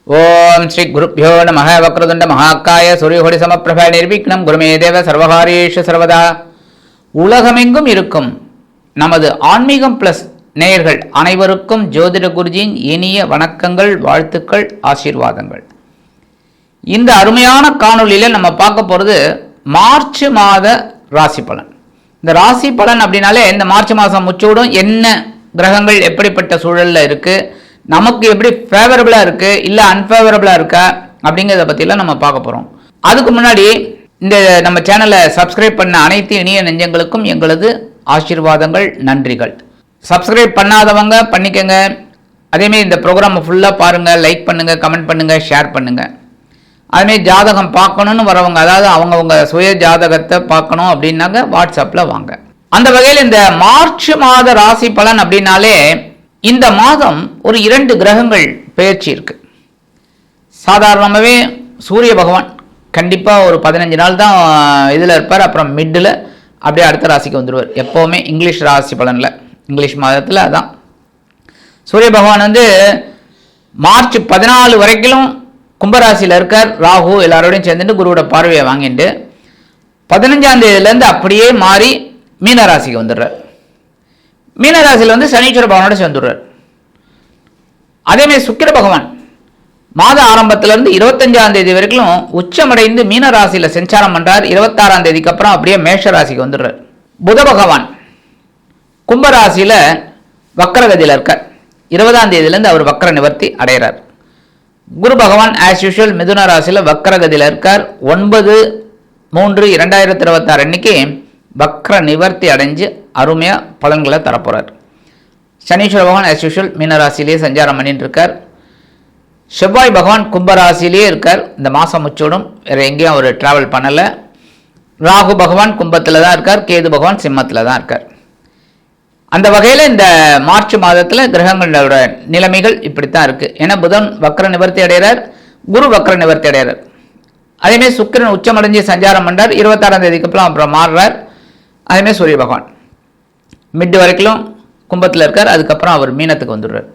ஓம் ஸ்ரீ குருப்யோ நம வக்ரதுண்ட மகாக்காய சூரியகோடி சமப்பிரப நிர்விக்னம் குருமே தேவ சர்வகாரேஷு சர்வதா. உலகமெங்கும் இருக்கும் நமது ஆன்மீகம் பிளஸ் நேயர்கள் அனைவருக்கும் ஜோதிட குருஜியின் இனிய வணக்கங்கள், வாழ்த்துக்கள், ஆசீர்வாதங்கள். இந்த அருமையான காணொலியில் நம்ம பார்க்க போகிறது மார்ச் மாத ராசி பலன். இந்த ராசி பலன் அப்படின்னாலே இந்த மார்ச் மாதம் முச்சூடும் என்ன கிரகங்கள் எப்படிப்பட்ட சூழலில் இருக்குது, நமக்கு எப்படி ஃபேவரபிளாக இருக்குது இல்லை அன்ஃபேவரபிளாக இருக்கா அப்படிங்கிறத பற்றிலாம் நம்ம பார்க்க போகிறோம். அதுக்கு முன்னாடி இந்த நம்ம சேனலை சப்ஸ்கிரைப் பண்ண அனைத்து இனிய நெஞ்சங்களுக்கும் எங்களது ஆசீர்வாதங்கள், நன்றிகள். சப்ஸ்கிரைப் பண்ணாதவங்க பண்ணிக்கங்க. அதேமாரி இந்த ப்ரோக்ராமை ஃபுல்லாக பாருங்கள், லைக் பண்ணுங்கள், கமெண்ட் பண்ணுங்கள், ஷேர் பண்ணுங்கள். அதுமாரி ஜாதகம் பார்க்கணுன்னு வரவங்க, அதாவது அவங்கவுங்க சுய ஜாதகத்தை பார்க்கணும் அப்படின்னாக்க வாட்ஸ்அப்பில் வாங்க. அந்த வகையில் இந்த மார்ச் மாத ராசி பலன் அப்படின்னாலே இந்த மாதம் ஒரு 2 கிரகங்கள் பெயர்ச்சி இருக்கு. சாதாரணமாகவே சூரிய பகவான் கண்டிப்பாக ஒரு 15 நாள் தான் இதில் இருப்பார். அப்புறம் மிட்டில் அப்படியே அடுத்த ராசிக்கு வந்துடுவார். எப்போவுமே இங்கிலீஷ் ராசி பலனில், இங்கிலீஷ் மாதத்தில் அதான். சூரிய பகவான் மார்ச் 14 வரைக்கும் கும்பராசியில் இருக்கார். ராகு எல்லாரோடையும் சேர்ந்துட்டு குருவோட பார்வையை வாங்கிட்டு 15ஆம் தேதியிலேருந்து அப்படியே மாறி மீனராசிக்கு வந்துடுறார். மீனராசியில் சனீஸ்வர பகவானோட சேர்ந்துடுறார். அதேமாதிரி சுக்கிர பகவான் மாத ஆரம்பத்திலிருந்து 25ஆம் தேதி வரைக்கும் உச்சமடைந்து மீனராசியில் சஞ்சாரம் பண்ணுறார். 26ஆம் தேதிக்கு அப்புறம் அப்படியே மேஷ ராசிக்கு வந்துடுறார். புத பகவான் கும்பராசியில் வக்கரகதியில் இருக்கார். 20ஆம் தேதியிலேருந்து அவர் வக்கர நிவர்த்தி அடைகிறார். குரு பகவான் ஆஸ் யூஷுவல் மிதுன ராசியில் வக்கரகதியில் இருக்கார். 9/3/2026 அன்னைக்கு வக்ர நிவர்த்தி அடைஞ்சு அருமையாக பலன்களை தரப்போகிறார். சனீஸ்வர பகவான் ஆஸ் யூஷுவல் மீனராசிலேயே சஞ்சாரம் பண்ணிட்டு இருக்கார். செவ்வாய் பகவான் கும்பராசிலேயே இருக்கார். இந்த மாதம் முச்சோடும் வேறு எங்கேயும் அவர் ட்ராவல் பண்ணலை. ராகு பகவான் கும்பத்தில் தான் இருக்கார். கேது பகவான் சிம்மத்தில் தான் இருக்கார். அந்த வகையில் இந்த மார்ச் மாதத்தில் கிரகங்களோட நிலைமைகள் இப்படித்தான் இருக்குது. ஏன்னா புதன் வக்ர நிவர்த்தி அடைகிறார், குரு வக்ர நிவர்த்தி அடைகிறார். அதேமாதிரி சுக்கிரன் உச்சமடைஞ்சு சஞ்சாரம் பண்ணுறார். 26ஆம் தேதிக்கு அப்புறம் மாறுறார். அதேமாதிரி சூரிய பகவான் மிட் வரைக்கும் கும்பத்தில் இருக்கார். அதுக்கப்புறம் அவர் மீனத்துக்கு வந்துடுறார்.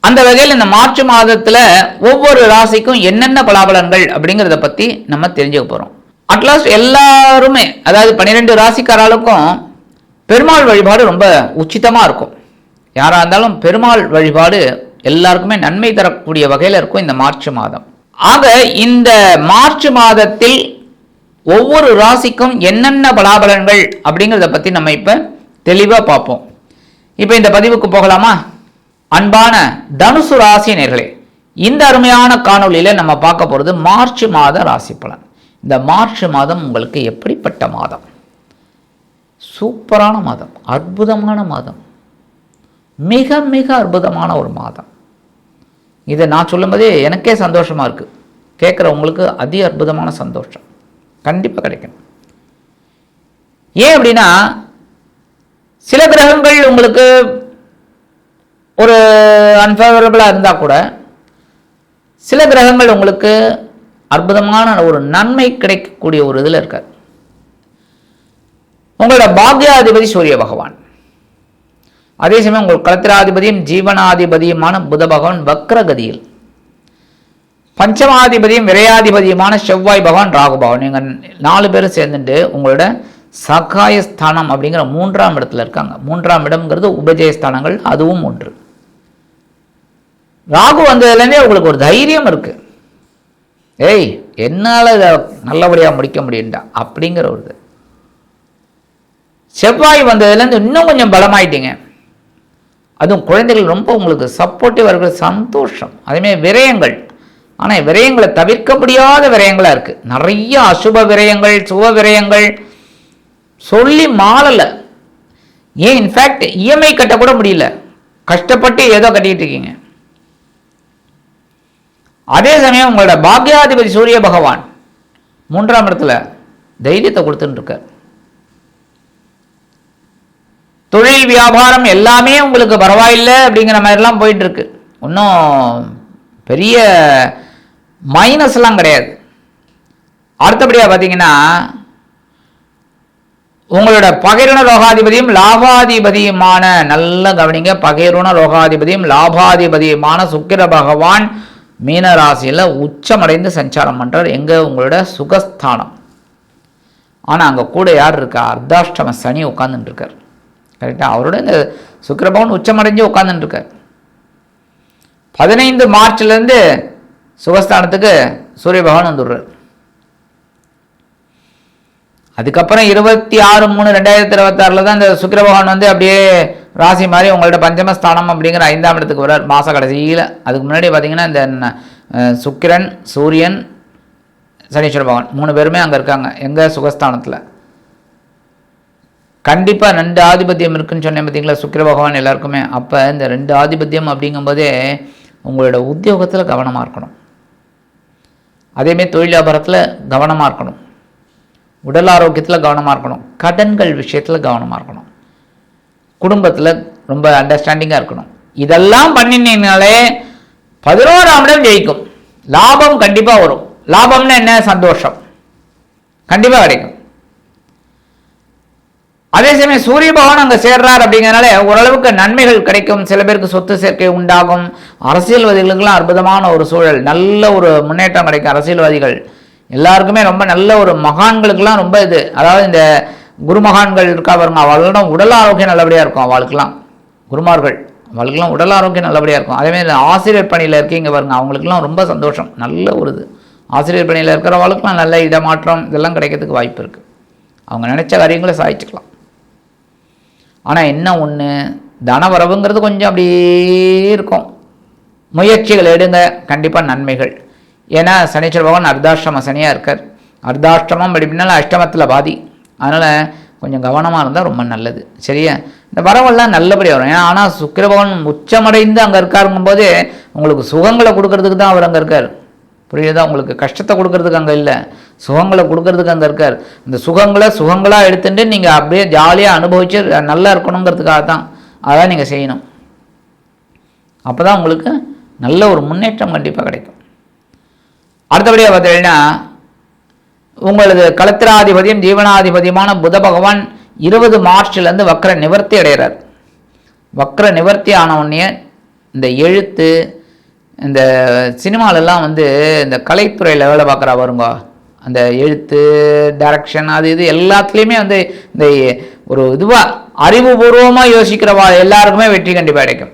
அந்த வகையில் இந்த மார்ச் மாதத்தில் ஒவ்வொரு ராசிக்கும் என்னென்ன பலாபலன்கள் அப்படிங்கிறத பற்றி நம்ம தெரிஞ்சுக்க போகிறோம். அட்லாஸ்ட் எல்லாருமே, அதாவது 12 ராசிக்காரர்களுக்கும் பெருமாள் வழிபாடு ரொம்ப உச்சிதமாக இருக்கும். யாராக இருந்தாலும் பெருமாள் வழிபாடு எல்லாருக்குமே நன்மை தரக்கூடிய வகையில் இருக்கும் இந்த மார்ச் மாதம். ஆக இந்த மார்ச் மாதத்தில் ஒவ்வொரு ராசிக்கும் என்னென்ன பலாபலன்கள் அப்படிங்கிறத பற்றி நம்ம இப்போ தெளிவாக பார்ப்போம். இப்போ இந்த பதிவுக்கு போகலாமா? அன்பான தனுசு ராசி நேயர்களே, இந்த அருமையான காணொலியில் நம்ம பார்க்க போகிறது மார்ச் மாத ராசி பலன். இந்த மார்ச் மாதம் உங்களுக்கு எப்படிப்பட்ட மாதம்? சூப்பரான மாதம், அற்புதமான மாதம், மிக மிக அற்புதமான ஒரு மாதம். இதை நான் சொல்லும்போதே எனக்கே சந்தோஷமாக இருக்குது. கேட்குறவங்களுக்கு அதி அற்புதமான சந்தோஷம் கண்டிப்பாக கிடைக்கும். ஏன் அப்படின்னா, சில கிரகங்கள் உங்களுக்கு ஒரு அன்ஃபேவரபிளாக இருந்தால் கூட சில கிரகங்கள் உங்களுக்கு அற்புதமான ஒரு நன்மை கிடைக்கக்கூடிய ஒரு இதில் இருக்கார். உங்களோட பாக்யாதிபதி சூரிய பகவான், அதே சமயம் உங்கள் களத்திராதிபதியும் ஜீவனாதிபதியுமான புத பகவான் வக்ரகதியில், பஞ்சமாதிபதியும் விரையாதிபதியுமான செவ்வாய் பகவான் ராகு பகவான், நீங்கள் 4 பேரும் சேர்ந்துட்டு உங்களோட சகாயஸ்தானம் அப்படிங்கிற 3ஆம் இடத்துல இருக்காங்க. 3ஆம் இடம்ங்கிறது உபஜயஸ்தானங்கள், அதுவும் ஒன்று. ராகு வந்ததுலேருந்தே உங்களுக்கு ஒரு தைரியம் இருக்கு. ஏய், என்னால் இதை நல்லபடியாக முடிக்க முடியும்டா அப்படிங்கிற ஒரு இது. செவ்வாய் வந்ததுலேருந்து இன்னும் கொஞ்சம் பலமாயிட்டீங்க. அதுவும் குழந்தைகள் ரொம்ப உங்களுக்கு சப்போர்ட்டிவாக இருக்கிற சந்தோஷம். அதேமாதிரி விரயங்கள், ஆனால் விரயங்களை தவிர்க்க முடியாத விரயங்களாக இருக்குது. நிறைய அசுப விரயங்கள், சுப விரயங்கள் சொல்லி மாறலை. ஏன் இன்ஃபேக்ட் இஎம்ஐ கட்டக்கூட முடியல, கஷ்டப்பட்டு ஏதோ கட்டிக்கிட்டு இருக்கீங்க. அதே சமயம் உங்களோட பாக்யாதிபதி சூரிய பகவான் 3ஆம் இடத்துல தைரியத்தை கொடுத்துட்டு இருக்கார். தொழில் வியாபாரம் எல்லாமே உங்களுக்கு பரவாயில்லை அப்படிங்கிற மாதிரிலாம் போயிட்டு இருக்கு. இன்னும் பெரிய மைனஸ்லாம் கிடையாது. அடுத்தபடியாக பார்த்தீங்கன்னா, உங்களோட பகைருண ரோகாதிபதியும் லாபாதிபதியுமான, நல்ல கவனிங்க, பகைருண ரோகாதிபதியும் லாபாதிபதியுமான சுக்கிர பகவான் மீன ராசியில் உச்சமடைந்து சஞ்சாரம் பண்ணுறார். எங்கே? உங்களோட சுகஸ்தானம். ஆனால் அங்கே கூட யார் இருக்கா? அர்த்தாஷ்டம சனி உட்காந்துட்டு இருக்கார். கரெக்டாக அவரோட இந்த சுக்கிரபவன் உச்சமடைஞ்சு உட்காந்துட்டு இருக்கார். 15 மார்ச்லேருந்து சுகஸ்தானத்துக்கு சூரிய பகவான் வந்துடுறார். அதுக்கப்புறம் 26/3/2026 தான் இந்த சுக்கிர பகவான் வந்து அப்படியே ராசி மாதிரி உங்களோட பஞ்சமஸ்தானம் அப்படிங்கிற 5ஆம் இடத்துக்கு வர்றார் மாத கடைசியில். அதுக்கு முன்னாடி பார்த்தீங்கன்னா இந்த சுக்கிரன், சூரியன், சனீஸ்வர பகவான் 3 பேருமே அங்கே இருக்காங்க. எங்கள் சுகஸ்தானத்தில் கண்டிப்பாக 2 ஆதிபத்தியம் இருக்குன்னு சொன்னேன் பார்த்தீங்களா, சுக்கிர பகவான் எல்லாருக்குமே. அப்போ இந்த 2 ஆதிபத்தியம் அப்படிங்கும்போதே உங்களோட உத்தியோகத்தில் கவனமாக இருக்கணும். அதேமாதிரி தொழில் வியாபாரத்தில் கவனமாக இருக்கணும். உடல் ஆரோக்கியத்தில் கவனமாக இருக்கணும். கடன்கள் விஷயத்தில் கவனமாக இருக்கணும். குடும்பத்தில் ரொம்ப அண்டர்ஸ்டாண்டிங்காக இருக்கணும். இதெல்லாம் பண்ணினீங்கனாலே 11ஆம் இடம் ஜெயிக்கும். லாபம் கண்டிப்பாக வரும். லாபம்னா என்ன? சந்தோஷம் கண்டிப்பாக கிடைக்கும். அதே சமயம் சூரிய பகவான் அங்கே சேர்றார் அப்படிங்கிறனால ஓரளவுக்கு நன்மைகள் கிடைக்கும். சில பேருக்கு சொத்து சேர்க்கை உண்டாகும். அரசியல்வாதிகளுக்கெல்லாம் அற்புதமான ஒரு சூழல், நல்ல ஒரு முன்னேற்றம் கிடைக்கும். அரசியல்வாதிகள் எல்லாருக்குமே ரொம்ப நல்ல ஒரு மகான்களுக்கெல்லாம் ரொம்ப இது, அதாவது இந்த குருமகான்கள் இருக்கா பாருங்க, அவளும் உடல் ஆரோக்கியம் நல்லபடியாக இருக்கும். அவளுக்கெல்லாம் குருமார்கள் அவளுக்கெல்லாம் உடல் ஆரோக்கியம் நல்லபடியாக இருக்கும். அதேமாதிரி ஆசிரியர் பணியில் இருக்கீங்க பாருங்க, அவங்களுக்கெல்லாம் ரொம்ப சந்தோஷம். நல்ல ஒரு இது ஆசிரியர் பணியில் இருக்கிறவங்களுக்குலாம் நல்ல இடமாற்றம் இதெல்லாம் கிடைக்கிறதுக்கு வாய்ப்பு இருக்குது. அவங்க நினச்ச காரியங்களை சாதிச்சுக்கலாம். ஆனால் என்ன ஒன்று, தனவரவுங்கிறது கொஞ்சம் அப்படியே இருக்கும். முயற்சிகள் எடுங்க, கண்டிப்பாக நன்மைகள். ஏன்னா சனீஸ்வர பகவான் அர்த்தாஷ்டம சனியாக இருக்கார். அர்த்தாஷ்டமம் அப்படின்னால அஷ்டமத்தில் பாதி. அதனால் கொஞ்சம் கவனமாக இருந்தால் ரொம்ப நல்லது. சரியா? இந்த வரவெல்லாம் நல்லபடியாக வரும். ஏன்னா ஆனால் சுக்கிர பகவான் உச்சமடைந்து அங்கே இருக்காருங்கும்போது உங்களுக்கு சுகங்களை கொடுக்கறதுக்கு தான் அவர் அங்கே இருக்கார். புரியுதா? உங்களுக்கு கஷ்டத்தை கொடுக்கறதுக்கு அங்கே இல்லை, சுகங்களை கொடுக்கறதுக்கு அங்கே இருக்கார். இந்த சுகங்களாக எடுத்துட்டு நீங்கள் அப்படியே ஜாலியாக அனுபவிச்சு நல்லா இருக்கணுங்கிறதுக்காக தான் அதான் நீங்கள் செய்யணும். அப்போ தான் உங்களுக்கு நல்ல ஒரு முன்னேற்றம் கண்டிப்பாக கிடைக்கும். அடுத்தபடியாக பார்த்தீங்கன்னா உங்களது களத்திராதிபதியும் ஜீவனாதிபதியுமான புத பகவான் 20 மார்ச்லேருந்து வக்ர நிவர்த்தி அடைகிறார். வக்ர நிவர்த்தி ஆன உடனே இந்த எழுத்து, இந்த சினிமாலெல்லாம் வந்து இந்த கலைத்துறையில் வேலை பார்க்குறா வருங்க, அந்த எழுத்து டைரக்ஷன் அது இது எல்லாத்துலேயுமே வந்து இந்த ஒரு இதுவாக அறிவுபூர்வமாக யோசிக்கிறவா எல்லாருக்குமே வெற்றி கண்டிப்பாக கிடைக்கும்.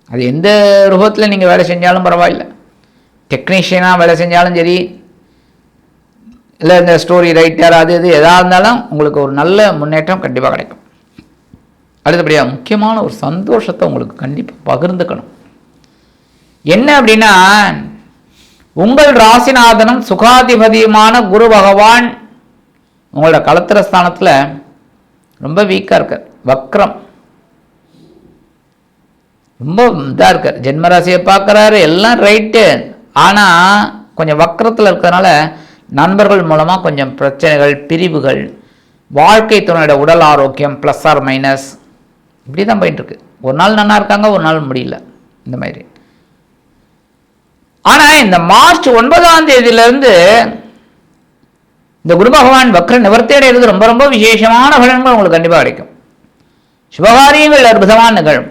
அது எந்த ரூபத்தில் நீங்கள் வேலை செஞ்சாலும் பரவாயில்லை. டெக்னீஷியனாக வேலை செஞ்சாலும் சரி, இல்லை இந்த ஸ்டோரி ரைட்டர் அது இது எதாக இருந்தாலும் உங்களுக்கு ஒரு நல்ல முன்னேற்றம் கண்டிப்பாக கிடைக்கும். அடுத்தபடியாக முக்கியமான ஒரு சந்தோஷத்தை உங்களுக்கு கண்டிப்பாக பகிர்ந்துக்கணும். என்ன அப்படின்னா, உங்கள் ராசிநாதனும் சுகாதிபதியுமான குரு பகவான் உங்களோட களத்திர ஸ்தானத்தில் ரொம்ப வீக்காக இருக்கார். வக்ரம் ரொம்ப இதாக இருக்கார். ஜென்மராசியை பார்க்குறாரு, எல்லாம் ரைட்டு. ஆனால் கொஞ்சம் வக்ரத்தில் இருக்கிறதுனால நண்பர்கள் மூலமாக கொஞ்சம் பிரச்சனைகள், பிரிவுகள், வாழ்க்கை துணையோட உடல் ஆரோக்கியம் ப்ளஸ் ஆர் மைனஸ் இப்படி தான் போயிட்டுருக்கு. ஒரு நாள் நல்லா இருக்காங்க, ஒரு நாள் முடியல, இந்த மாதிரி. ஆனால் இந்த மார்ச் 9ஆம் தேதியிலிருந்து இந்த குரு பகவான் வக்ர நிவர்த்தி அடைகிறது ரொம்ப ரொம்ப விசேஷமான பலன்கள் உங்களுக்கு கண்டிப்பாக கிடைக்கும். சுபகாரியங்கள் அற்புதமான நிகழும்.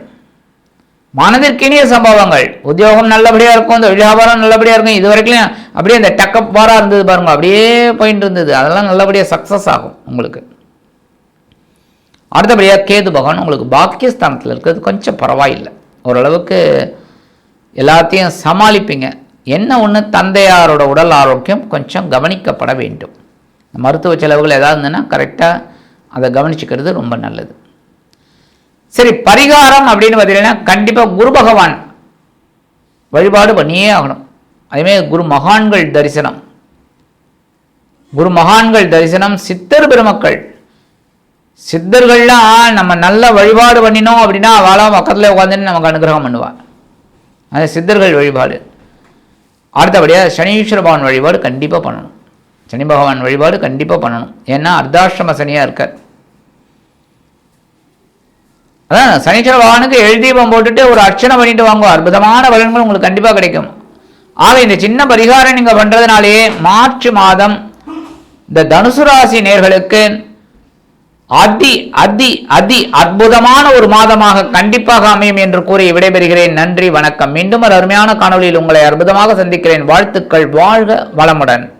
மனதிற்கினிய சம்பவங்கள், உத்தியோகம் நல்லபடியாக இருக்கும், இந்த வியாபாரம் நல்லபடியாக இருக்கும். இது வரைக்கும் அப்படியே இந்த டக்கப் பாராக இருந்தது பாருங்க, அப்படியே போயிட்டு இருந்தது, அதெல்லாம் நல்லபடியாக சக்ஸஸ் ஆகும் உங்களுக்கு. அடுத்தபடியாக கேது பகவான் உங்களுக்கு பாக்கியஸ்தானத்தில் இருக்கிறது கொஞ்சம் பரவாயில்லை, ஓரளவுக்கு எல்லாத்தையும் சமாளிப்பீங்க. என்ன ஒன்று, தந்தையாரோட உடல் ஆரோக்கியம் கொஞ்சம் கவனிக்கப்பட வேண்டும். மருத்துவ செலவுகள் ஏதாவது இருந்ததுன்னா கரெக்டாக அதை கவனிச்சுக்கிறது ரொம்ப நல்லது. சரி, பரிகாரம் அப்படின்னு பார்த்தீங்கன்னா கண்டிப்பாக குரு பகவான் வழிபாடு பண்ணியே ஆகணும். அதேமாதிரி குரு மகான்கள் தரிசனம், சித்தர் பெருமக்கள், சித்தர்கள்லாம் நம்ம நல்ல வழிபாடு பண்ணினோம் அப்படின்னா அவளாம் பக்கத்தில் உட்காந்துன்னு நமக்கு அனுகிரகம் பண்ணுவாள். அது சித்தர்கள் வழிபாடு. அடுத்தபடியாக சனீஸ்வர பகவான் வழிபாடு கண்டிப்பாக பண்ணணும். சனி பகவான் வழிபாடு கண்டிப்பாக பண்ணணும். ஏன்னா அர்த்தாஷ்டம சனியாக இருக்கார். அதான் சனீஸ்வர பகவானுக்கு எழுதீபம் போட்டுட்டு ஒரு அர்ச்சனை பண்ணிட்டு வாங்க, அற்புதமான பலன்கள் உங்களுக்கு கண்டிப்பாக கிடைக்கும். ஆக இந்த சின்ன பரிகாரம் நீங்கள் பண்ணுறதுனாலே மார்ச் மாதம் இந்த தனுசு ராசி நேர்களுக்கு அதி அதி அதி அற்புதமான ஒரு மாதமாக கண்டிப்பாக அமையும் என்று கூறி விடைபெறுகிறேன். நன்றி, வணக்கம். மீண்டும் ஒரு அருமையான காணொலியில் உங்களை அற்புதமாக சந்திக்கிறேன். வாழ்த்துக்கள். வாழ்க வளமுடன்.